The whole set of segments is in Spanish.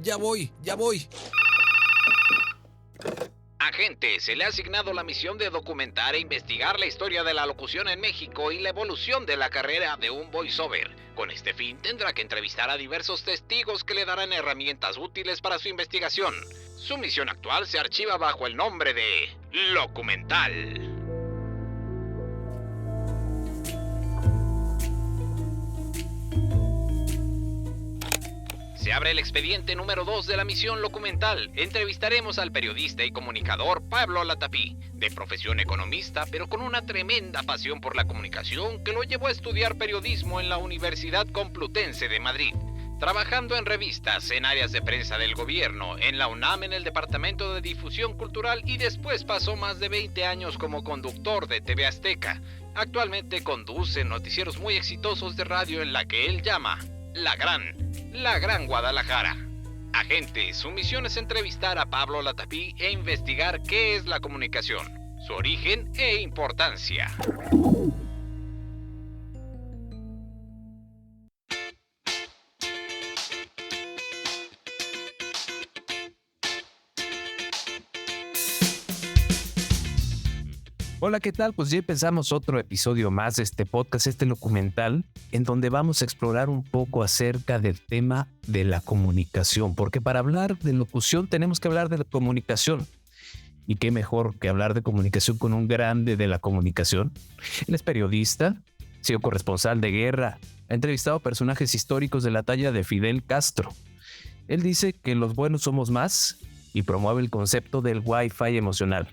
Ya voy. Agente, se le ha asignado la misión de documentar e investigar la historia de la locución en México y la evolución de la carrera de un voiceover. Con este fin tendrá que entrevistar a diversos testigos que le darán herramientas útiles para su investigación. Su misión actual se archiva bajo el nombre de Locumental. Se abre el expediente número 2 de la misión Locumental. Entrevistaremos al periodista y comunicador Pablo Latapí, de profesión economista, pero con una tremenda pasión por la comunicación que lo llevó a estudiar periodismo en la Universidad Complutense de Madrid, trabajando en revistas, en áreas de prensa del gobierno, en la UNAM en el Departamento de Difusión Cultural y después pasó más de 20 años como conductor de TV Azteca. Actualmente conduce noticieros muy exitosos de radio en la que él llama La Gran Guadalajara. Agente, su misión es entrevistar a Pablo Latapí e investigar qué es la comunicación, su origen e importancia. Hola, ¿qué tal? Pues ya empezamos otro episodio más de este podcast, este documental, en donde vamos a explorar un poco acerca del tema de la comunicación, porque para hablar de locución tenemos que hablar de la comunicación. Y qué mejor que hablar de comunicación con un grande de la comunicación. Él es periodista, ha sido corresponsal de guerra, ha entrevistado personajes históricos de la talla de Fidel Castro. Él dice que los buenos somos más y promueve el concepto del Wi-Fi emocional.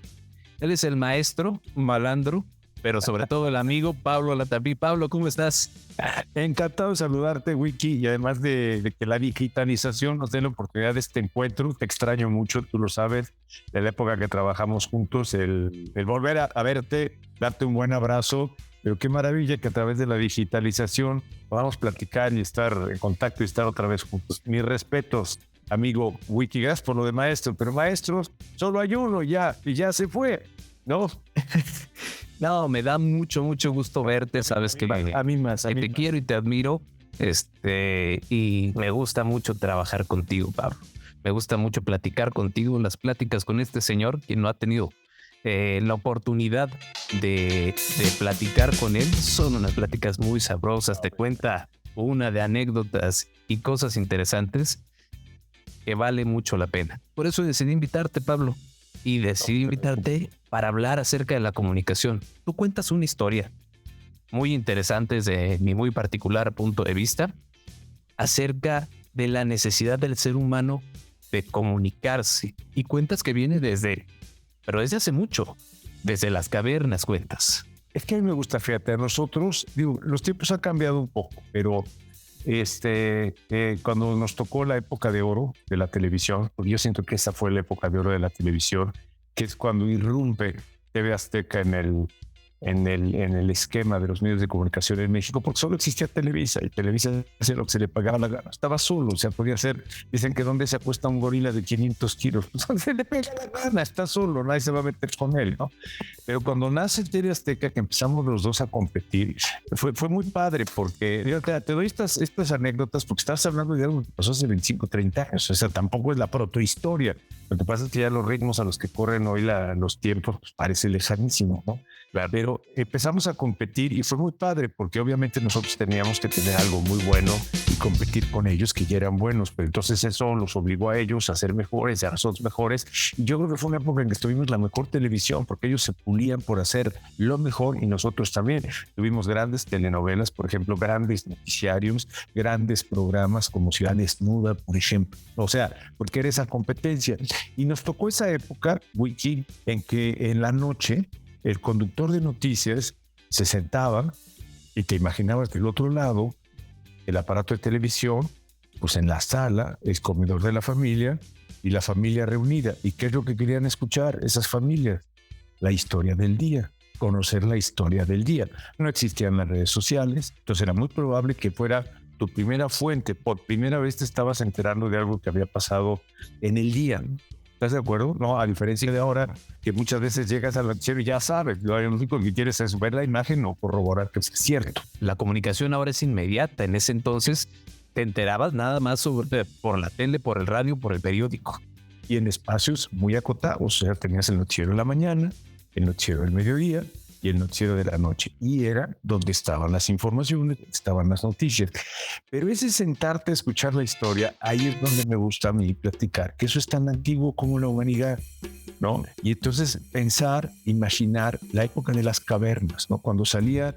Él es el maestro, malandro, pero sobre todo el amigo Pablo Latapí. Pablo, ¿cómo estás? Encantado de saludarte, Wiki, y además de que la digitalización nos dé la oportunidad de este encuentro. Te extraño mucho, tú lo sabes, de la época que trabajamos juntos, el volver a verte, darte un buen abrazo, pero qué maravilla que a través de la digitalización podamos platicar y estar en contacto y estar otra vez juntos. Mis respetos, amigo Wiki, gracias por lo de maestro, pero maestros, solo hay uno ya, y ya se fue, ¿no? No, me da mucho gusto verte, sabes que A mí más. te quiero y te admiro, y me gusta mucho trabajar contigo, Pablo. Me gusta mucho platicar contigo, las pláticas con este señor, quien no ha tenido la oportunidad de platicar con él, son unas pláticas muy sabrosas, te cuenta una de anécdotas y cosas interesantes que vale mucho la pena. Por eso decidí invitarte, Pablo, y decidí invitarte para hablar acerca de la comunicación. Tú cuentas una historia muy interesante desde mi muy particular punto de vista acerca de la necesidad del ser humano de comunicarse, y cuentas que viene desde hace mucho, desde las cavernas cuentas. Es que a mí me gusta, fíjate, a nosotros, digo, los tiempos han cambiado un poco, pero cuando nos tocó la época de oro de la televisión, porque yo siento que esa fue la época de oro de la televisión, que es cuando irrumpe TV Azteca en el esquema de los medios de comunicación en México, porque solo existía Televisa, y Televisa hacía lo que se le pagaba la gana. Estaba solo, o sea, podía hacer, dicen que donde se acuesta un gorila de 500 kilos, pues se le pega la gana, está solo, nadie se va a meter con él, ¿no? Pero cuando nace TV Azteca, que empezamos los dos a competir, fue muy padre, porque te doy estas anécdotas porque estás hablando de algo que pasó hace 25, 30 años, o sea, tampoco es la protohistoria. Lo que pasa es que ya los ritmos a los que corren hoy los tiempos, pues parece lejanísimo, ¿no? Claro. Pero empezamos a competir y fue muy padre, porque obviamente nosotros teníamos que tener algo muy bueno y competir con ellos que ya eran buenos, pero entonces eso los obligó a ellos a ser mejores, a nosotros mejores. Y yo creo que fue una época en que estuvimos la mejor televisión, porque ellos se pulían por hacer lo mejor y nosotros también. Tuvimos grandes telenovelas, por ejemplo, grandes noticiarios, grandes programas como Ciudad Desnuda, por ejemplo. O sea, porque era esa competencia. Y nos tocó esa época, Wiki, en que en la noche el conductor de noticias se sentaba y te imaginabas del otro lado el aparato de televisión, pues en la sala, el comedor de la familia y la familia reunida. ¿Y qué es lo que querían escuchar esas familias? La historia del día, conocer la historia del día. No existían las redes sociales, entonces era muy probable que fuera tu primera fuente. Por primera vez te estabas enterando de algo que había pasado en el día. ¿Estás de acuerdo? No, a diferencia de ahora, que muchas veces llegas al noticiero y ya sabes, lo único que quieres es ver la imagen o corroborar que es cierto. La comunicación ahora es inmediata. En ese entonces te enterabas nada más por la tele, por el radio, por el periódico. Y en espacios muy acotados. O sea, tenías el noticiero de la mañana, el noticiero del mediodía y el noticiero de la noche. Y era donde estaban las informaciones, estaban las noticias. Pero ese sentarte a escuchar la historia, ahí es donde me gusta a mí platicar, que eso es tan antiguo como la humanidad, ¿no? Y entonces pensar, imaginar la época de las cavernas, ¿no? Cuando salía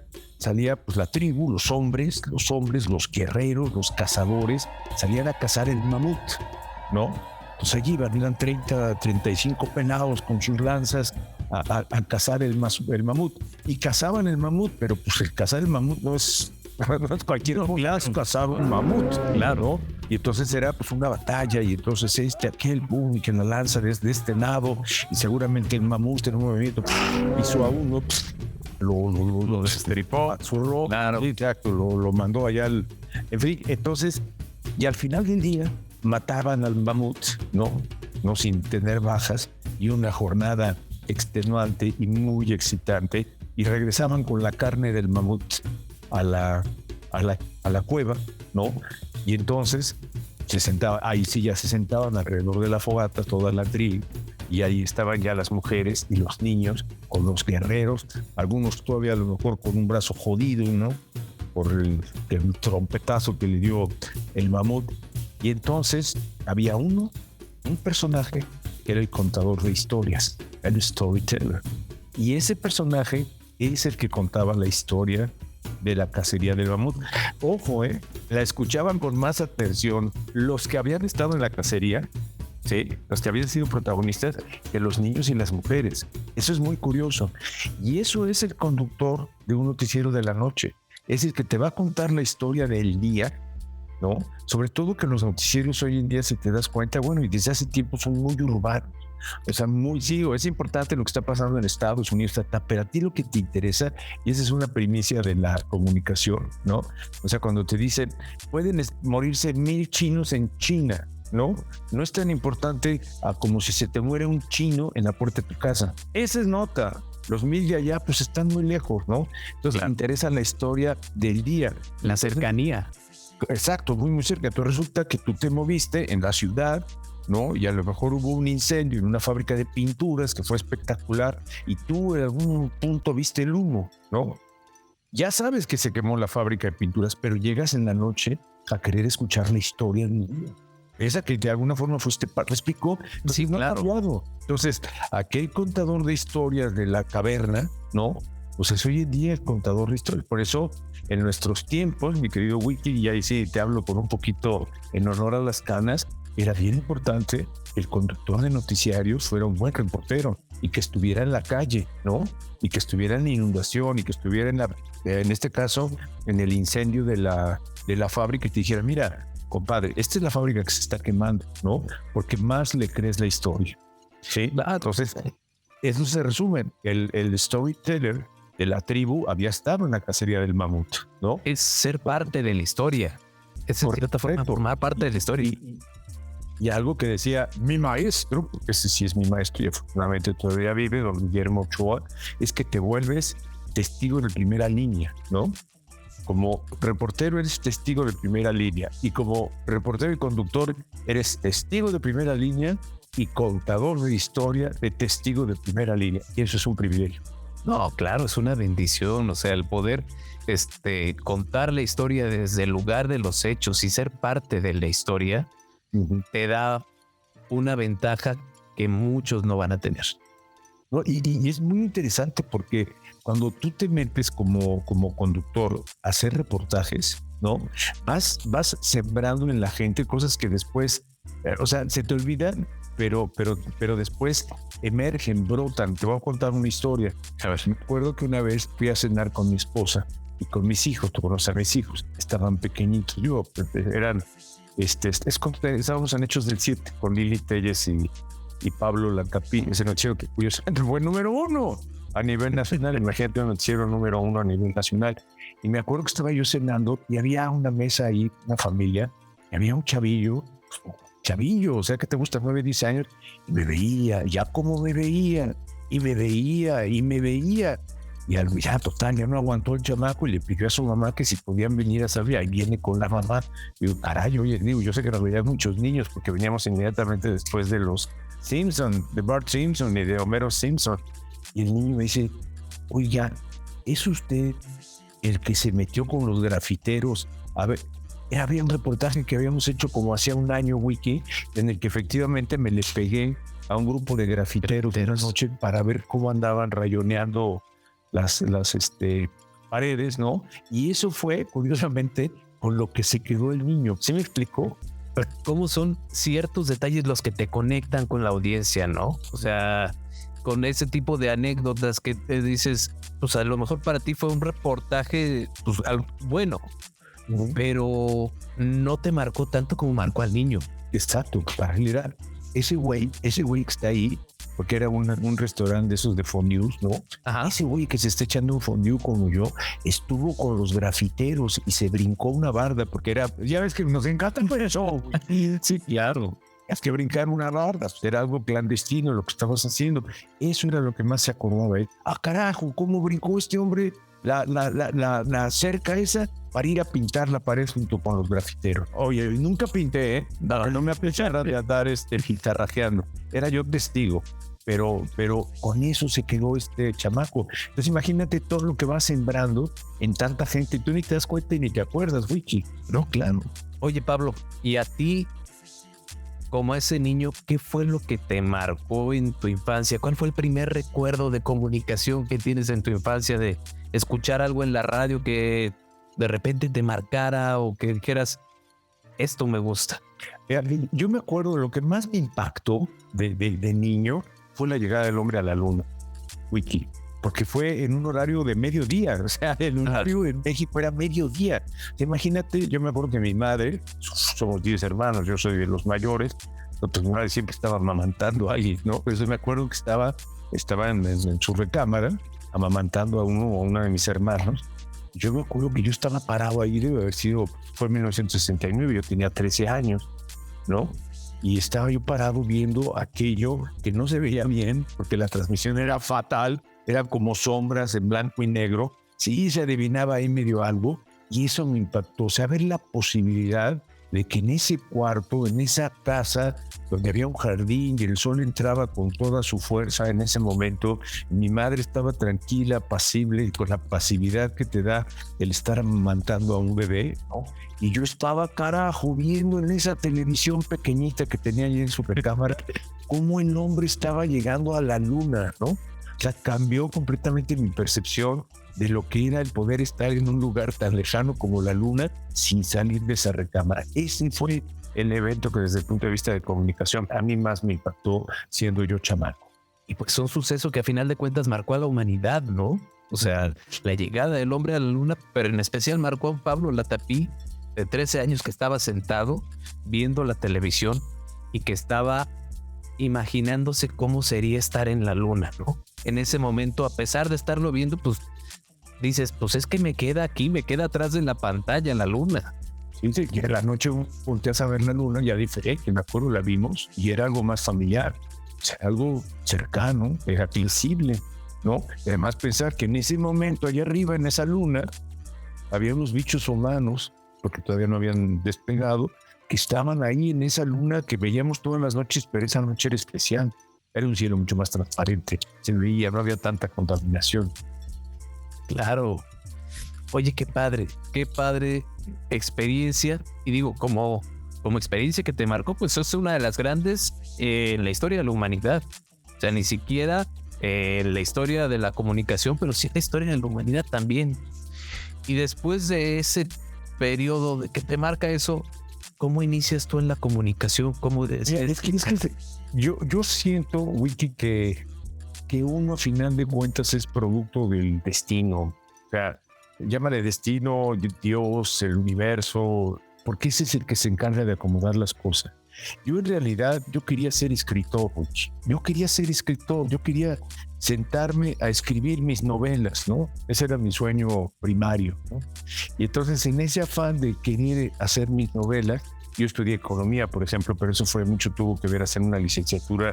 pues la tribu, los hombres, los guerreros, los cazadores, salían a cazar el mamut, ¿no? Pues allí eran 35 penados con sus lanzas a cazar el mamut. Y cazaban el mamut, pero pues el cazar el mamut no es cualquier clase, cazaba un mamut, claro. Y entonces era pues una batalla, y entonces aquel, boom, y que la lanza desde este lado, y seguramente el mamut en un movimiento pisó a uno, lo destripó, zurró, claro. Sí, exacto, lo mandó allá en fin, entonces, y al final del día mataban al mamut, no sin tener bajas, y una jornada extenuante y muy excitante, y regresaban con la carne del mamut a la cueva, ¿no? Y entonces ahí sí ya se sentaban alrededor de la fogata toda la tribu, y ahí estaban ya las mujeres y los niños con los guerreros, algunos todavía a lo mejor con un brazo jodido, ¿no? Por el trompetazo que le dio el mamut. Y entonces había un personaje que era el contador de historias, el storyteller. Y ese personaje es el que contaba la historia de la cacería del mamut. Ojo, la escuchaban con más atención los que habían estado en la cacería, ¿sí? Los que habían sido protagonistas, que los niños y las mujeres. Eso es muy curioso. Y eso es el conductor de un noticiero de la noche. Es el que te va a contar la historia del día, ¿no? Sobre todo que los noticieros hoy en día, si te das cuenta, bueno, y desde hace tiempo son muy urbanos. O sea, es importante lo que está pasando en Estados Unidos, pero a ti lo que te interesa, y esa es una primicia de la comunicación, ¿no? O sea, cuando te dicen, pueden morirse 1,000 chinos en China, ¿no? No es tan importante como si se te muere un chino en la puerta de tu casa. Esa es nota. Los 1,000 de allá, pues están muy lejos, ¿no? Entonces, claro, te interesa la historia del día. La cercanía. Exacto, muy, muy cerca. Entonces resulta que tú te moviste en la ciudad, ¿no? Y a lo mejor hubo un incendio en una fábrica de pinturas que fue espectacular, y tú en algún punto viste el humo, ¿no? Ya sabes que se quemó la fábrica de pinturas, pero llegas en la noche a querer escuchar la historia del día. Esa que de alguna forma fuiste explicó, sí, no claro. Ha cambiado. Entonces, aquel contador de historias de la caverna, ¿no? Pues es hoy en día el contador de historias. Por eso, en nuestros tiempos, mi querido Wiki, y ahí sí te hablo con un poquito en honor a las canas, era bien importante que el conductor de noticiarios fuera un buen reportero y que estuviera en la calle, ¿no? Y que estuviera en la inundación, y que estuviera en este caso, en el incendio de la fábrica, y te dijera, mira, compadre, esta es la fábrica que se está quemando, ¿no? Porque más le crees la historia, ¿sí? Entonces, eso se resume. El storyteller de la tribu había estado en la cacería del mamut, ¿no? Es ser parte de la historia. Es en cierta forma formar parte de la historia. Y algo que decía mi maestro, porque ese sí es mi maestro y afortunadamente todavía vive, don Guillermo Ochoa, es que te vuelves testigo de primera línea, ¿no? Como reportero eres testigo de primera línea, y como reportero y conductor eres testigo de primera línea y contador de historia de testigo de primera línea. Y eso es un privilegio. No, claro, es una bendición. O sea, el poder contar la historia desde el lugar de los hechos y ser parte de la historia, te da una ventaja que muchos no van a tener. ¿No? Y es muy interesante porque cuando tú te metes como conductor a hacer reportajes, ¿no? Vas sembrando en la gente cosas que después, o sea, se te olvidan, pero después emergen, brotan. Te voy a contar una historia. A ver, me acuerdo que una vez fui a cenar con mi esposa y con mis hijos. Tú conoces a mis hijos, estaban pequeñitos. Eran, estábamos en Hechos del 7 con Lili Telles y Pablo Latapí, ese noticiero que curiosamente fue número 1 a nivel nacional. Imagínate, un noticiero número 1 a nivel nacional. Y me acuerdo que estaba yo cenando y había una mesa ahí, una familia, y había un chavillo, o sea, que te gusta 9, 10 años, y me veía, ya como me veía, y me veía, Y ya, total, ya no aguantó el chamaco y le pidió a su mamá que si podían venir a salir. Ahí viene con la mamá. Digo, caray, oye, digo, yo sé que nos veían muchos niños porque veníamos inmediatamente después de los Simpson, de Bart Simpson y de Homero Simpson. Y el niño me dice, oiga, ¿es usted el que se metió con los grafiteros? A ver, había un reportaje que habíamos hecho como hacía un año, Wiki, en el que efectivamente me les pegué a un grupo de grafiteros de la noche para ver cómo andaban rayoneando las paredes, ¿no? Y eso fue, curiosamente, con lo que se quedó el niño. ¿Sí me explicó? ¿Cómo son ciertos detalles los que te conectan con la audiencia, no? O sea, con ese tipo de anécdotas que te dices, pues a lo mejor para ti fue un reportaje, pues bueno, pero no te marcó tanto como marcó al niño. Exacto, para generar ese güey que está ahí, porque era un restaurante de esos de fondues, ¿no? Ajá. Ese güey que se está echando un fondue como yo, estuvo con los grafiteros y se brincó una barda, porque era, ya ves que nos encantan por eso. Sí, claro. Es que brincar una barda, era algo clandestino lo que estabas haciendo. Eso era lo que más se acordaba. Ah, carajo, ¿cómo brincó este hombre la cerca esa para ir a pintar la pared junto con los grafiteros? Oye, nunca pinté, no me apechara de andar pintarrajeando. Era yo testigo. Pero con eso se quedó este chamaco. Entonces imagínate todo lo que va sembrando en tanta gente. Tú ni te das cuenta y ni te acuerdas, Wiki. No, claro. Oye, Pablo, ¿y a ti, como ese niño, qué fue lo que te marcó en tu infancia? ¿Cuál fue el primer recuerdo de comunicación que tienes en tu infancia, de escuchar algo en la radio que de repente te marcara o que dijeras, esto me gusta? Yo me acuerdo de lo que más me impactó de niño fue la llegada del hombre a la luna, Wiki, porque fue en un horario de mediodía. O sea, el horario en México era mediodía. Imagínate, yo me acuerdo que mi madre, somos 10 hermanos, yo soy de los mayores, entonces mi madre siempre estaba amamantando ahí, ¿no? Pues yo me acuerdo que estaba en su recámara amamantando a una de mis hermanos. Yo me acuerdo que yo estaba parado ahí, debe haber sido, fue en 1969, yo tenía 13 años, ¿no? Y estaba yo parado viendo aquello que no se veía bien, porque la transmisión era fatal, eran como sombras en blanco y negro. Sí, se adivinaba ahí medio algo, y eso me impactó. O sea, ver la posibilidad de que en ese cuarto, en esa casa, donde había un jardín y el sol entraba con toda su fuerza en ese momento, mi madre estaba tranquila, pasible, con la pasividad que te da el estar amamantando a un bebé, ¿no? Y yo estaba, carajo, viendo en esa televisión pequeñita que tenía ahí en su recámara, cómo el hombre estaba llegando a la luna, ¿no? O sea, cambió completamente mi percepción de lo que era el poder estar en un lugar tan lejano como la luna sin salir de esa recámara. Ese fue el evento que desde el punto de vista de comunicación a mí más me impactó siendo yo chamaco. Y pues un suceso que a final de cuentas marcó a la humanidad, ¿no? O sea, la llegada del hombre a la luna, pero en especial marcó a Pablo Latapí, de 13 años, que estaba sentado viendo la televisión y que estaba imaginándose cómo sería estar en la luna, ¿no? En ese momento, a pesar de estarlo viendo, pues dices, pues es que me queda aquí, me queda atrás de la pantalla la luna. Sí, y en la noche volteas a ver la luna ya diferente, me acuerdo, la vimos y era algo más familiar, o sea, algo cercano, era accesible, ¿no? Y además pensar que en ese momento allá arriba en esa luna había unos bichos humanos, porque todavía no habían despegado, que estaban ahí en esa luna que veíamos todas las noches, pero esa noche era especial. Era un cielo mucho más transparente, se veía, no había tanta contaminación. Claro. Oye, qué padre experiencia. Y digo, como experiencia que te marcó, pues es una de las grandes en la historia de la humanidad. O sea, ni siquiera la historia de la comunicación, pero sí la historia de la humanidad también. Y después de ese periodo de que te marca eso, ¿cómo inicias tú en la comunicación? ¿Cómo yo siento, Wiki, que uno a final de cuentas es producto del destino. O sea, llámale destino, Dios, el universo, porque ese es el que se encarga de acomodar las cosas. Yo en realidad, yo quería ser escritor, Wiki. Yo quería sentarme a escribir mis novelas, ¿no? Ese era mi sueño primario, ¿no? Y entonces en ese afán de querer hacer mis novelas, yo estudié economía, por ejemplo, pero eso fue mucho, tuvo que ver hacer una licenciatura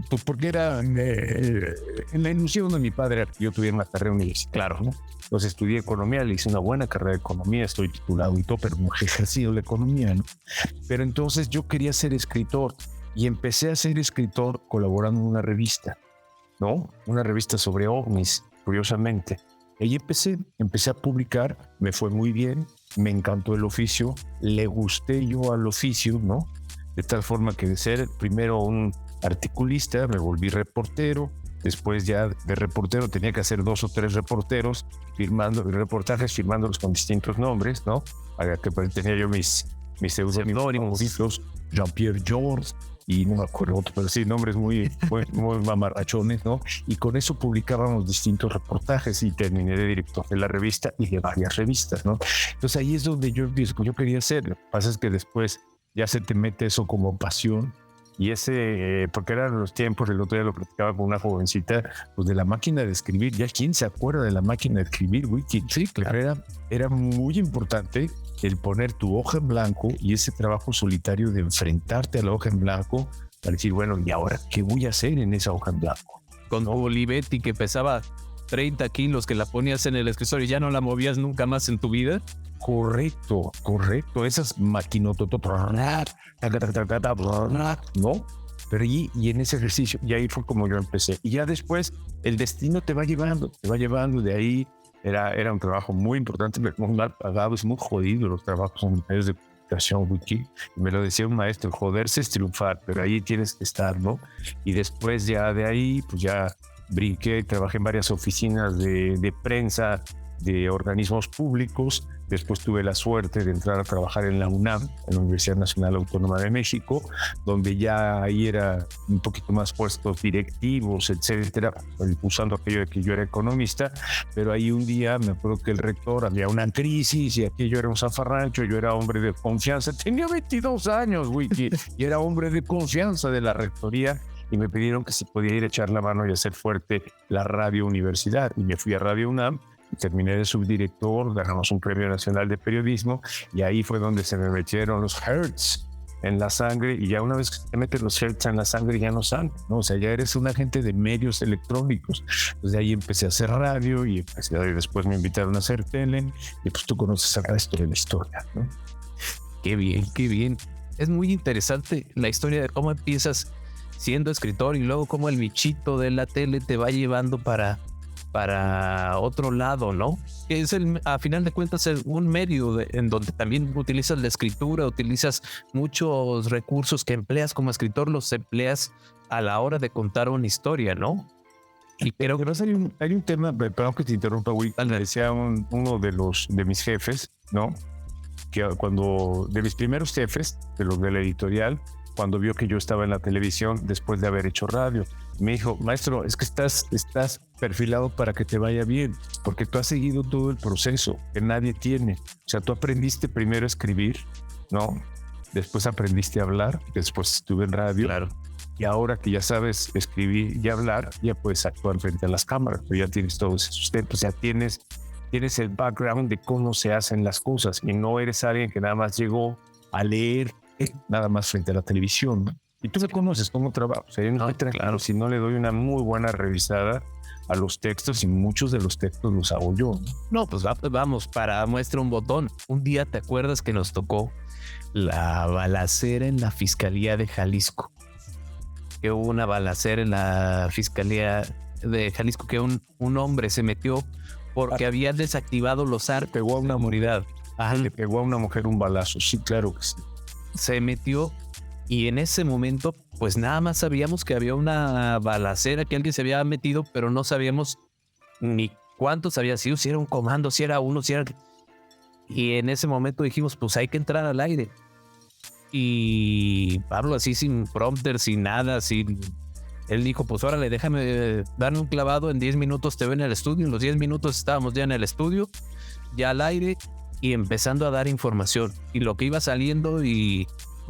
pues porque era en la ilusión de mi padre que yo tuviera una carrera universitaria, ¿no? Entonces estudié economía, le hice una buena carrera de economía, estoy titulado y todo, pero no he ejercido la economía, ¿no? Pero entonces yo quería ser escritor y empecé a ser escritor colaborando en una revista, ¿no? Una revista sobre ovnis, curiosamente. Y empecé a publicar, me fue muy bien, me encantó el oficio, le gusté yo al oficio, ¿no? De tal forma que de ser primero un articulista, me volví reportero. Después ya de reportero tenía que hacer 2 o 3 reporteros, reportajes, firmándolos con distintos nombres, ¿no? Para que tenía yo mis seudónimos, Jean-Pierre Georges, y no me acuerdo otro, pero sí, nombres muy mamarrachones, ¿no? Y con eso publicábamos distintos reportajes y terminé de director de la revista y de varias revistas, ¿no? Entonces ahí es donde yo quería hacer. Lo que pasa es que después ya se te mete eso como pasión. Y porque eran los tiempos, el otro día lo platicaba con una jovencita, pues de la máquina de escribir. Ya quién se acuerda de la máquina de escribir, Wiki. Sí, claro. Era muy importante el poner tu hoja en blanco y ese trabajo solitario de enfrentarte a la hoja en blanco para decir, bueno, ¿y ahora qué voy a hacer en esa hoja en blanco? Con tu Olivetti que pesaba 30 kilos, que la ponías en el escritorio y ya no la movías nunca más en tu vida. Correcto. Esas maquinotototas, ¿no? Pero y en ese ejercicio, y ahí fue como yo empecé. Y ya después el destino te va llevando. De ahí era un trabajo muy importante, muy mal pagado, es muy jodido los trabajos en medios de comunicación, Wiki. Y me lo decía un maestro, joderse es triunfar, pero ahí tienes que estar, ¿no? Y después ya de ahí, pues ya brinqué, trabajé en varias oficinas de prensa, de organismos públicos. Después tuve la suerte de entrar a trabajar en la UNAM, en la Universidad Nacional Autónoma de México, donde ya ahí era un poquito más puestos directivos, etcétera, usando aquello de que yo era economista. Pero ahí un día me acuerdo que el rector, había una crisis y aquello era un zafarrancho. Yo era hombre de confianza, tenía 22 años, Wiki, y era hombre de confianza de la rectoría. Y me pidieron que si podía ir a echar la mano y hacer fuerte la Radio Universidad. Y me fui a Radio UNAM. Terminé de subdirector, ganamos un premio nacional de periodismo y ahí fue donde se me metieron los hertz en la sangre, y ya una vez que te meten los hertz en la sangre ya no salen, ¿no? O sea, ya eres un agente de medios electrónicos. Entonces de ahí empecé a hacer radio y después me invitaron a hacer tele y pues tú conoces el resto de la historia, ¿no? Qué bien. Es muy interesante la historia de cómo empiezas siendo escritor y luego cómo el bichito de la tele te va llevando para otro lado, ¿no? Que es a final de cuentas un medio en donde también utilizas la escritura, utilizas muchos recursos que empleas como escritor, los empleas a la hora de contar una historia, ¿no? Pero hay un tema, perdón que te interrumpa, güey. Decía uno de mis jefes, ¿no? Que de mis primeros jefes, de los de la editorial, cuando vio que yo estaba en la televisión después de haber hecho radio, me dijo, maestro, es que estás perfilado para que te vaya bien, porque tú has seguido todo el proceso que nadie tiene. O sea, tú aprendiste primero a escribir, ¿no? Después aprendiste a hablar, después estuve en radio. Claro. Y ahora que ya sabes escribir y hablar, ya puedes actuar frente a las cámaras. Tú ya tienes todo ese sustento, o sea, tienes el background de cómo se hacen las cosas y no eres alguien que nada más llegó a leer nada más frente a la televisión, ¿no? Y tú me conoces cómo trabajo. O sea, yo no estoy tranquilo, claro, si no le doy una muy buena revisada a los textos, y muchos de los textos los hago yo. No, pues vamos, para muestra un botón. Un día te acuerdas que nos tocó la balacera en la Fiscalía de Jalisco. Que hubo una balacera en la Fiscalía de Jalisco, que un hombre se metió porque había desactivado los arcos. Pegó a una seguridad. Le pegó a una mujer un balazo. Sí, claro que sí. Se metió y en ese momento pues nada más sabíamos que había una balacera, que alguien se había metido, pero no sabíamos ni cuántos había sido, si era un comando, si era uno, si era... Y en ese momento dijimos, pues hay que entrar al aire. Y Pablo así sin prompter, sin nada, él dijo, pues órale, déjame darme un clavado, en 10 minutos te veo en el estudio. En los 10 minutos estábamos ya en el estudio, ya al aire y empezando a dar información. Y lo que iba saliendo, y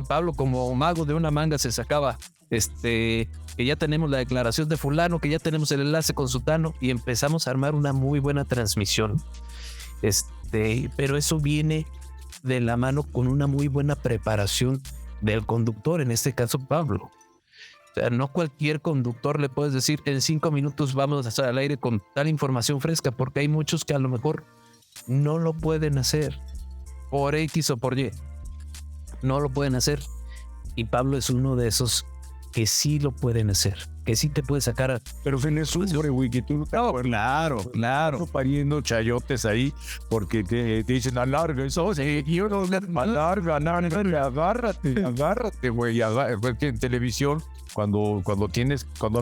Pablo como mago de una manga se sacaba que ya tenemos la declaración de fulano, que ya tenemos el enlace con sutano, y empezamos a armar una muy buena transmisión. Pero eso viene de la mano con una muy buena preparación del conductor, en este caso Pablo. O O sea, no cualquier conductor le puedes decir en 5 minutos vamos a estar al aire con tal información fresca, porque hay muchos que a lo mejor no lo pueden hacer por X o por Y. No lo pueden hacer. Y Pablo es uno de esos que sí lo pueden hacer, que sí te puede sacar. Pero se les sufre, güey, que tú claro, pariendo chayotes ahí porque te dicen alarga eso, sí, y uno alarga, agárrate, güey, porque en televisión cuando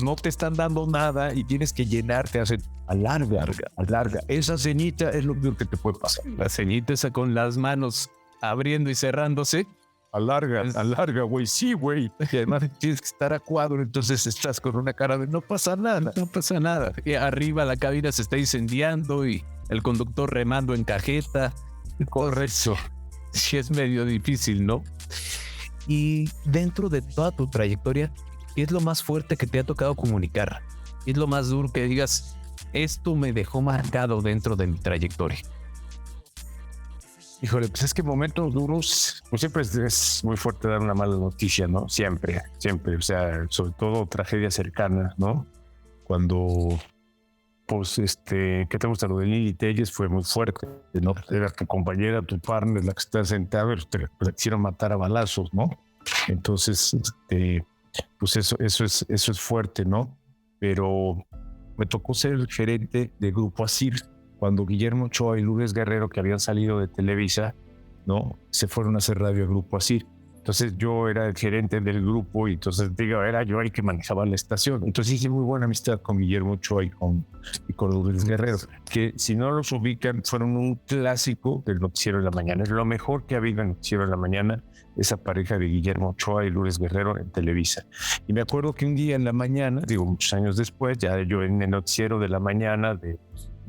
no te están dando nada y tienes que llenarte, hacen alarga. Esa ceñita es lo peor que te puede pasar. La ceñita esa con las manos abriendo y cerrándose. Alarga, güey, sí, güey. Y además tienes que estar a cuadro, entonces estás con una cara de no pasa nada. Y arriba la cabina se está incendiando y el conductor remando en cajeta. Correcto. Sí, es medio difícil, ¿no? Y dentro de toda tu trayectoria, ¿qué es lo más fuerte que te ha tocado comunicar? ¿Qué es lo más duro que digas, esto me dejó marcado dentro de mi trayectoria? Híjole, pues es que momentos duros, pues siempre es muy fuerte dar una mala noticia, ¿no? Siempre. O sea, sobre todo tragedias cercanas, ¿no? Cuando, pues, ¿qué te gusta? Lo de Lili Telles fue muy fuerte, ¿no? Era tu compañera, tu partner, la que está sentada, te quisieron matar a balazos, ¿no? Entonces, pues eso es fuerte, ¿no? Pero me tocó ser el gerente de Grupo Asir cuando Guillermo Ochoa y Lourdes Guerrero, que habían salido de Televisa, ¿no? Se fueron a hacer radio a Grupo Asir. Entonces yo era el gerente del grupo y entonces era yo el que manejaba la estación. Entonces hice muy buena amistad con Guillermo Ochoa y con Lourdes Guerrero, que si no los ubican fueron un clásico del noticiero de la mañana. Es lo mejor que ha habido en el noticiero de la mañana, esa pareja de Guillermo Ochoa y Lourdes Guerrero en Televisa. Y me acuerdo que un día en la mañana, muchos años después, ya yo en el noticiero de la mañana de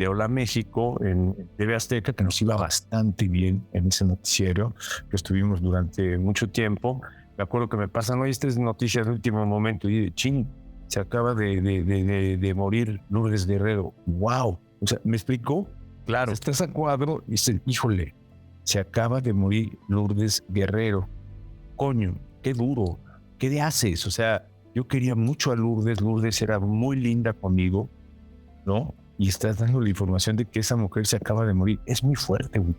Hola México en TV Azteca, que nos iba bastante bien en ese noticiero, que estuvimos durante mucho tiempo. Me acuerdo que me pasan, oye, estas noticias de último momento, y se acaba de morir Lourdes Guerrero. ¡Wow! O sea, ¿me explicó? Claro. Estás a cuadro y dices, híjole, se acaba de morir Lourdes Guerrero. Coño, qué duro. ¿Qué le haces? O sea, yo quería mucho a Lourdes. Lourdes era muy linda conmigo, ¿no? Y estás dando la información de que esa mujer se acaba de morir. Es muy fuerte, güey.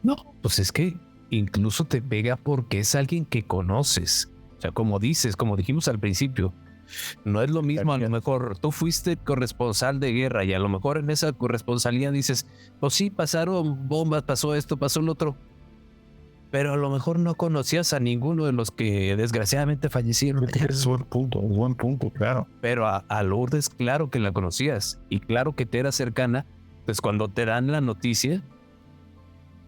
No, pues es que incluso te pega porque es alguien que conoces. O sea, como dices, como dijimos al principio, no es lo mismo. A lo mejor tú fuiste corresponsal de guerra y a lo mejor en esa corresponsalía dices, pues sí, pasaron bombas, pasó esto, pasó lo otro. Pero a lo mejor no conocías a ninguno de los que desgraciadamente fallecieron. Es buen punto, claro. Pero a Lourdes, claro que la conocías y claro que te era cercana. Pues cuando te dan la noticia,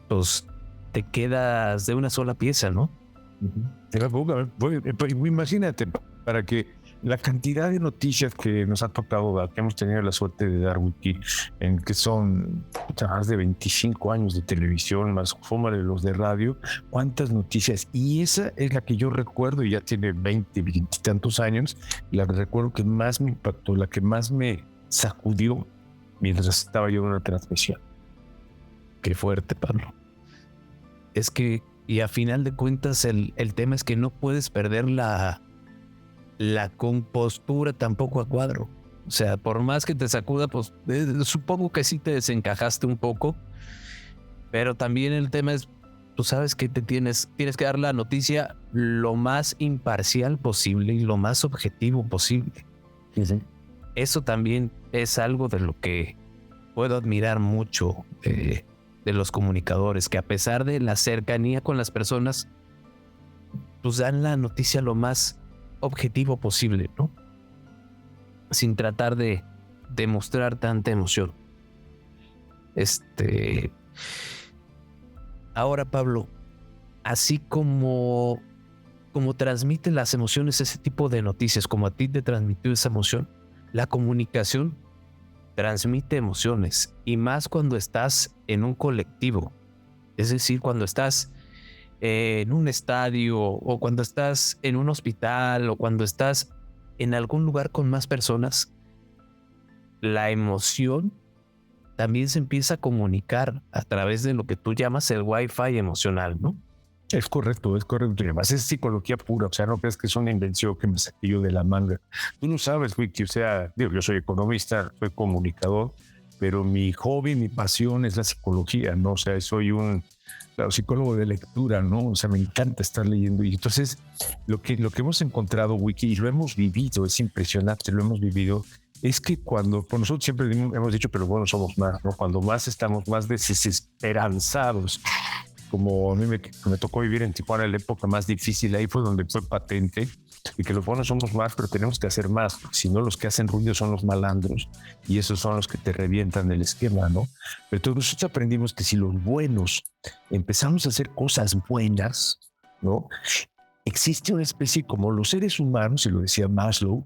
pues te quedas de una sola pieza, ¿no? Imagínate, para que la cantidad de noticias que nos ha tocado dar, que hemos tenido la suerte de dar, Wiki, en que son más de 25 años de televisión, más fuma de los de radio, cuántas noticias. Y esa es la que yo recuerdo, y ya tiene 20 y tantos años, la que recuerdo que más me impactó, la que más me sacudió mientras estaba yo en una transmisión. Qué fuerte, Pablo. Es que, y a final de cuentas, el tema es que no puedes perder la compostura tampoco a cuadro. O sea, por más que te sacuda, pues supongo que sí te desencajaste un poco, pero también el tema es, tú sabes que tienes que dar la noticia lo más imparcial posible y lo más objetivo posible. Sí. Eso también es algo de lo que puedo admirar mucho de los comunicadores, que a pesar de la cercanía con las personas, pues dan la noticia lo más objetivo posible, ¿no? Sin tratar de demostrar tanta emoción. Ahora, Pablo, así como transmite las emociones ese tipo de noticias, como a ti te transmitió esa emoción, la comunicación transmite emociones, y más cuando estás en un colectivo, es decir, cuando estás en un estadio o cuando estás en un hospital o cuando estás en algún lugar con más personas. La emoción también se empieza a comunicar a través de lo que tú llamas el Wi-Fi emocional, ¿no? Es correcto, es correcto. Y además es psicología pura, o sea, no creas que es una invención que me saqué yo de la manga. Tú no sabes, Wiki, o sea, digo, yo soy economista, soy comunicador, pero mi hobby, mi pasión es la psicología, ¿no? O sea, soy un psicólogo de lectura, ¿no? O sea, me encanta estar leyendo. Y entonces, lo que hemos encontrado, Wiki, y lo hemos vivido, es impresionante, lo hemos vivido, es que cuando, por nosotros siempre hemos dicho, pero bueno, somos más, ¿no? Cuando más estamos más desesperanzados, como a mí me tocó vivir en Tijuana en la época más difícil, ahí fue donde fue patente, y que los buenos somos más, pero tenemos que hacer más. Si no, los que hacen ruido son los malandros, y esos son los que te revientan el esquema, ¿no? Pero todos nosotros aprendimos que si los buenos empezamos a hacer cosas buenas, ¿no? Existe una especie como los seres humanos, y lo decía Maslow,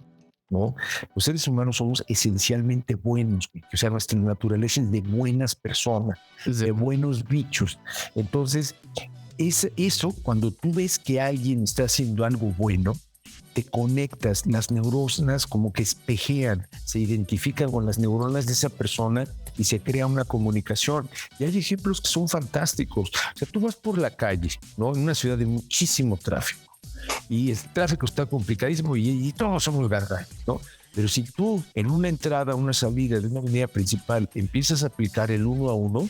¿no? Los seres humanos somos esencialmente buenos, o sea, nuestra naturaleza es de buenas personas, de buenos bichos. Entonces, es eso, cuando tú ves que alguien está haciendo algo bueno, te conectas, las neuronas como que espejean, se identifican con las neuronas de esa persona y se crea una comunicación. Y hay ejemplos que son fantásticos. O sea, tú vas por la calle, ¿no? En una ciudad de muchísimo tráfico, y el tráfico está complicadísimo y todos somos garras, ¿no? Pero si tú en una entrada, una salida de una avenida principal empiezas a aplicar el 1 a 1,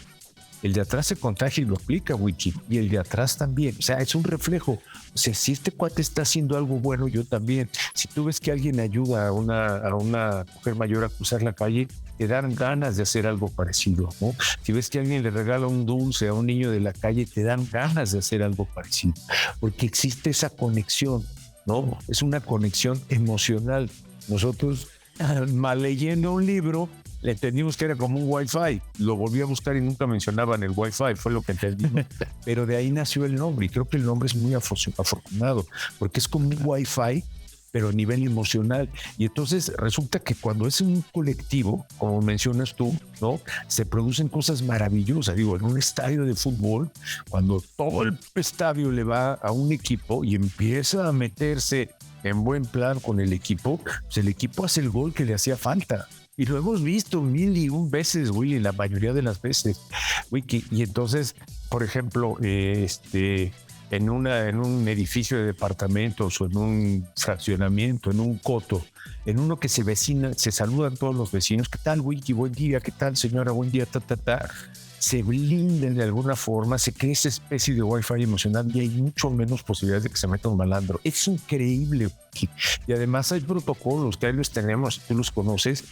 el de atrás se contagia y lo aplica, Wiki, y el de atrás también. O sea, es un reflejo. O sea, si este cuate está haciendo algo bueno, yo también. Si tú ves que alguien ayuda a una mujer mayor a cruzar la calle, te dan ganas de hacer algo parecido, ¿no? Si ves que alguien le regala un dulce a un niño de la calle, te dan ganas de hacer algo parecido, porque existe esa conexión, ¿no? Es una conexión emocional. Nosotros, mal leyendo un libro, le entendimos que era como un Wi-Fi. Lo volví a buscar y nunca mencionaban el Wi-Fi, fue lo que entendí. Pero de ahí nació el nombre, y creo que el nombre es muy afortunado, porque es como un Wi-Fi, pero a nivel emocional. Y entonces resulta que cuando es un colectivo, como mencionas tú, ¿no? Se producen cosas maravillosas. Digo, en un estadio de fútbol, cuando todo el estadio le va a un equipo y empieza a meterse en buen plan con el equipo, pues el equipo hace el gol que le hacía falta. Y lo hemos visto 1001 veces, Willy, la mayoría de las veces. Wiki. Y entonces, por ejemplo, en un edificio de departamentos o en un fraccionamiento, en un coto, en uno que se vecina, se saludan todos los vecinos. ¿Qué tal, Wiki? Buen día. ¿Qué tal, señora? Buen día. Se blindan de alguna forma, se crea esa especie de Wi-Fi emocional y hay mucho menos posibilidades de que se meta un malandro. Es increíble. Wiki. Y además hay protocolos que ahí los tenemos, tú los conoces,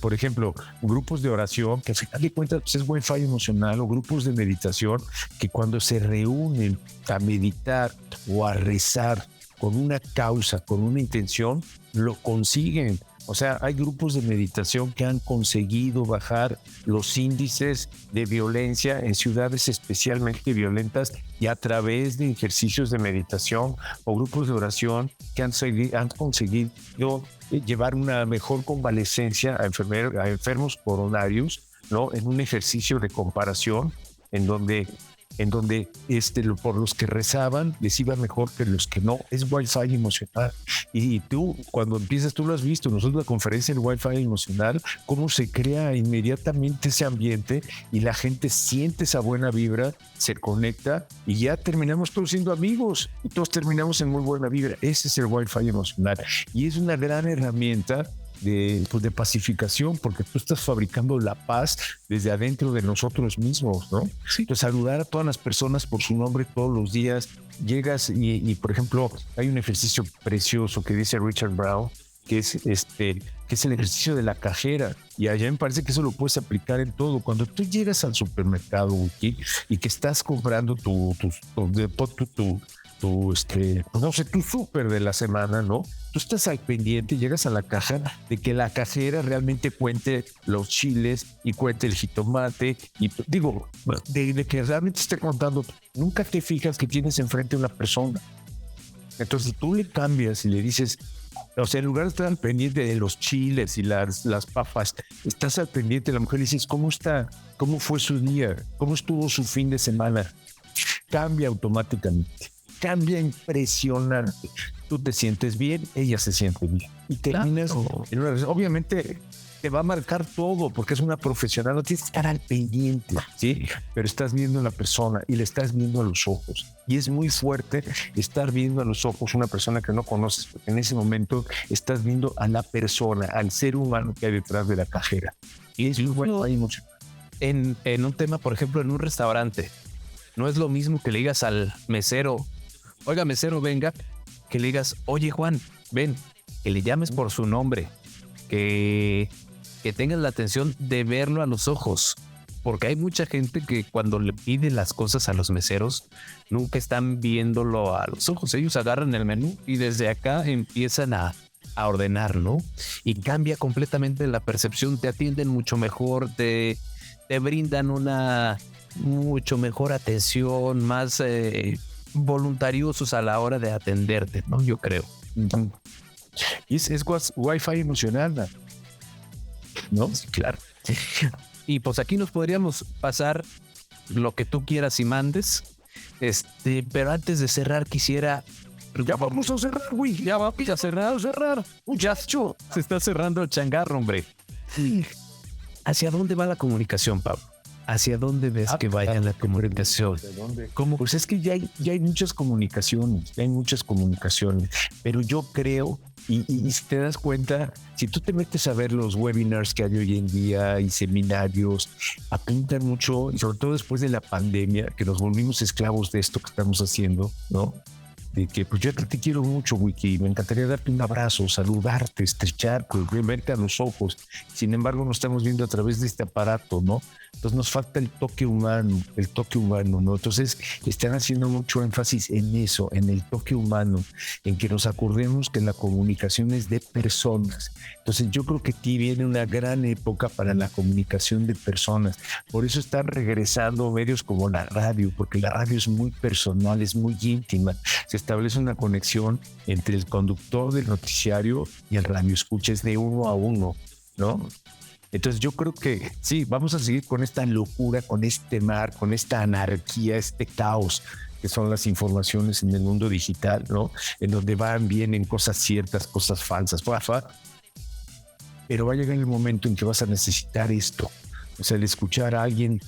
por ejemplo, grupos de oración, que al final de cuentas pues, es Wi-Fi emocional, o grupos de meditación, que cuando se reúnen a meditar o a rezar con una causa, con una intención, lo consiguen. O sea, hay grupos de meditación que han conseguido bajar los índices de violencia en ciudades especialmente violentas, y a través de ejercicios de meditación o grupos de oración que han conseguido llevar una mejor convalecencia a enfermos coronarios, ¿no? En un ejercicio de comparación en donde por los que rezaban les iba mejor que los que no. Es Wi-Fi emocional. Y tú, cuando empiezas, tú lo has visto, nosotros la conferencia del Wi-Fi emocional, cómo se crea inmediatamente ese ambiente y la gente siente esa buena vibra, se conecta y ya terminamos todos siendo amigos y todos terminamos en muy buena vibra. Ese es el Wi-Fi emocional y es una gran herramienta de pacificación, porque tú estás fabricando la paz desde adentro de nosotros mismos, ¿no? Sí. Entonces, saludar a todas las personas por su nombre todos los días. Llegas y por ejemplo, hay un ejercicio precioso que dice Richard Brown, que es el ejercicio de la cajera, y allá me parece que eso lo puedes aplicar en todo. Cuando tú llegas al supermercado, Wiki, y que estás comprando tu súper de la semana, ¿no? Tú estás al pendiente, llegas a la caja de que la cajera realmente cuente los chiles y cuente el jitomate, y digo, de que realmente esté contando. Nunca te fijas que tienes enfrente a una persona. Entonces, si tú le cambias y le dices, o sea, en lugar de estar al pendiente de los chiles y las papas, estás al pendiente de la mujer y dices, ¿cómo está? ¿Cómo fue su día? ¿Cómo estuvo su fin de semana? Cambia automáticamente. Cambia impresionante. Tú te sientes bien, ella se siente bien. Y terminas en una... Obviamente, te va a marcar todo porque es una profesional, no tienes que estar al pendiente, ¿sí? Pero estás viendo a la persona y le estás viendo a los ojos. Y es muy fuerte estar viendo a los ojos una persona que no conoces, porque en ese momento estás viendo a la persona, al ser humano que hay detrás de la cajera. Y es muy bueno, hay mucho. En un tema, por ejemplo, en un restaurante, no es lo mismo que le digas al mesero, oiga, mesero, venga, que le digas, oye, Juan, ven, que le llames por su nombre, que tengas la atención de verlo a los ojos, porque hay mucha gente que cuando le pide las cosas a los meseros, nunca están viéndolo a los ojos. Ellos agarran el menú y desde acá empiezan a ordenar, ¿no? Y cambia completamente la percepción, te atienden mucho mejor, te brindan una mucho mejor atención, más voluntariosos a la hora de atenderte, ¿no? Yo creo. Y es Wi-Fi emocional, ¿no? Sí, claro. Y pues aquí nos podríamos pasar lo que tú quieras y mandes. Pero antes de cerrar quisiera... Ya vamos a cerrar, güey. Ya vamos a cerrar. Muchacho, se está cerrando el changarro, hombre. ¿Hacia dónde va la comunicación, Pablo? ¿Hacia dónde ves que vaya la comunicación? ¿Cómo? Pues es que ya hay muchas comunicaciones, pero yo creo, y si te das cuenta, si tú te metes a ver los webinars que hay hoy en día y seminarios, apuntan mucho, y sobre todo después de la pandemia, que nos volvimos esclavos de esto que estamos haciendo, ¿no? De que pues yo te quiero mucho, Wiki, me encantaría darte un abrazo, saludarte, estrecharte, verte a los ojos. Sin embargo, nos estamos viendo a través de este aparato, ¿no? Entonces nos falta el toque humano, ¿no? Entonces están haciendo mucho énfasis en eso, en el toque humano, en que nos acordemos que la comunicación es de personas. Entonces yo creo que aquí viene una gran época para la comunicación de personas. Por eso están regresando medios como la radio, porque la radio es muy personal, es muy íntima. Se establece una conexión entre el conductor del noticiario y el radioescucha, es de uno a uno, ¿no? Entonces yo creo que sí, vamos a seguir con esta locura, con este mar, con esta anarquía, este caos que son las informaciones en el mundo digital, ¿no? En donde van, vienen cosas ciertas, cosas falsas, pero va a llegar el momento en que vas a necesitar esto, o sea, el escuchar a alguien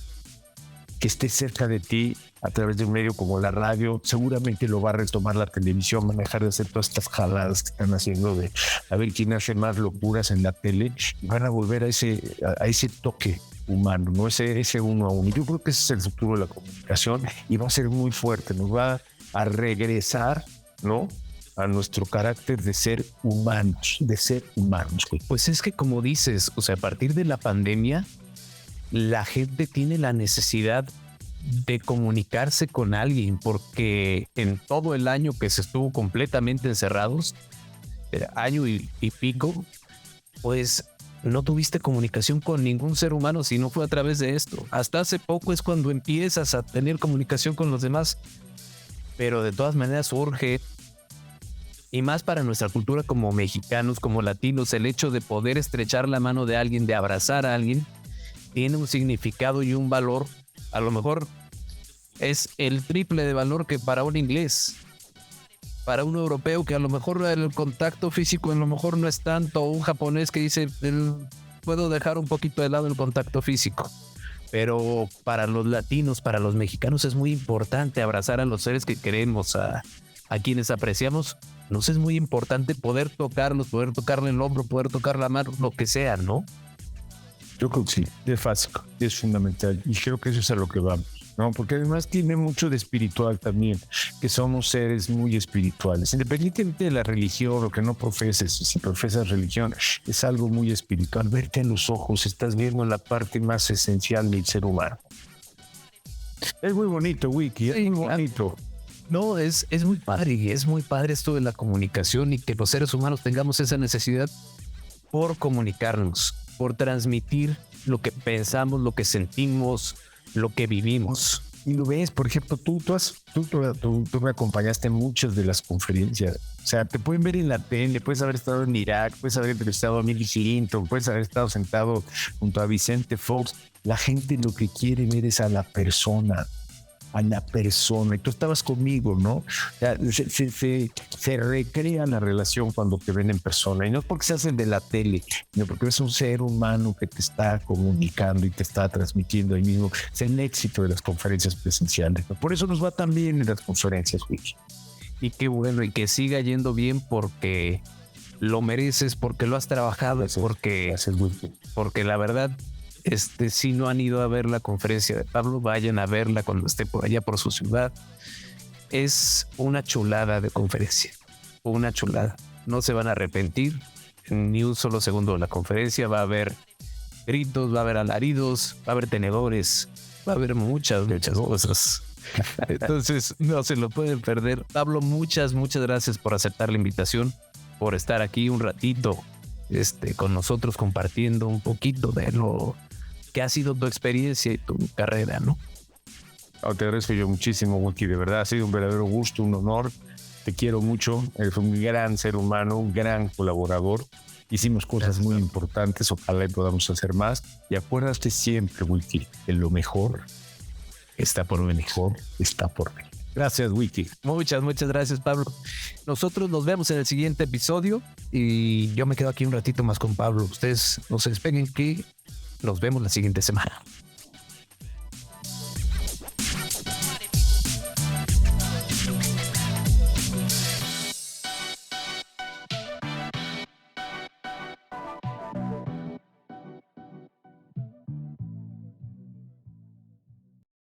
que esté cerca de ti a través de un medio como la radio. Seguramente lo va a retomar la televisión, van a dejar de hacer todas estas jaladas que están haciendo de a ver quién hace más locuras en la tele, y van a volver a ese toque humano, ¿no? Ese uno a uno. Yo creo que ese es el futuro de la comunicación y va a ser muy fuerte, nos va a regresar, ¿no?, a nuestro carácter de ser humanos, Pues es que, como dices, o sea, a partir de la pandemia, la gente tiene la necesidad de comunicarse con alguien, porque en todo el año que se estuvo completamente encerrados, año y pico, pues no tuviste comunicación con ningún ser humano si no fue a través de esto. Hasta hace poco es cuando empiezas a tener comunicación con los demás, pero de todas maneras urge, y más para nuestra cultura como mexicanos, como latinos, el hecho de poder estrechar la mano de alguien, de abrazar a alguien, tiene un significado y un valor. A lo mejor es el triple de valor que para un inglés, para un europeo, que a lo mejor el contacto físico a lo mejor no es tanto, o un japonés que dice, puedo dejar un poquito de lado el contacto físico. Pero para los latinos, para los mexicanos es muy importante abrazar a los seres que queremos, a quienes apreciamos. Nos es muy importante poder tocarlos, poder tocarle el hombro, poder tocar la mano, lo que sea, ¿no? Yo creo que sí, es básico, es fundamental, y creo que eso es a lo que vamos, ¿no? Porque además tiene mucho de espiritual también, que somos seres muy espirituales, independientemente de la religión o que no profeses. Si profesas religión, es algo muy espiritual. Verte en los ojos, estás viendo la parte más esencial del ser humano. Es muy bonito, Wiki, es muy bonito. No, es muy padre, y es muy padre esto de la comunicación, y que los seres humanos tengamos esa necesidad por comunicarnos, por transmitir lo que pensamos, lo que sentimos, lo que vivimos. Y lo ves, por ejemplo, tú me acompañaste en muchas de las conferencias. O sea, te pueden ver en la tele, puedes haber estado en Irak, puedes haber entrevistado a Bill Clinton, puedes haber estado sentado junto a Vicente Fox. La gente lo que quiere ver es a la persona. a la persona. Y tú estabas conmigo, ¿no? O sea, se recrea la relación cuando te ven en persona. Y no porque se hacen de la tele, sino porque es un ser humano que te está comunicando y te está transmitiendo ahí mismo. Es el éxito de las conferencias presenciales. Por eso nos va tan bien en las conferencias, Wiki. Y qué bueno, y que siga yendo bien porque lo mereces, porque lo has trabajado, Gracias, porque, gracias, Wiki. porque la verdad, si no han ido a ver la conferencia de Pablo, vayan a verla cuando esté por allá por su ciudad. Es una chulada de conferencia, una chulada. No se van a arrepentir ni un solo segundo de la conferencia. Va a haber gritos, va a haber alaridos, va a haber tenedores, va a haber muchas cosas. Entonces no se lo pueden perder. Pablo, muchas gracias por aceptar la invitación, por estar aquí un ratito con nosotros compartiendo un poquito de lo que ha sido tu experiencia y tu carrera, ¿no? Te agradezco yo muchísimo, Wiki. De verdad ha sido un verdadero gusto, un honor. Te quiero mucho. Eres un gran ser humano, un gran colaborador. Hicimos cosas muy importantes. Ojalá y podamos hacer más. Y acuérdate siempre, Wiki, que lo mejor está por venir. Gracias, Wiki. Muchas gracias, Pablo. Nosotros nos vemos en el siguiente episodio y yo me quedo aquí un ratito más con Pablo. Ustedes no se despeguen, que nos vemos la siguiente semana.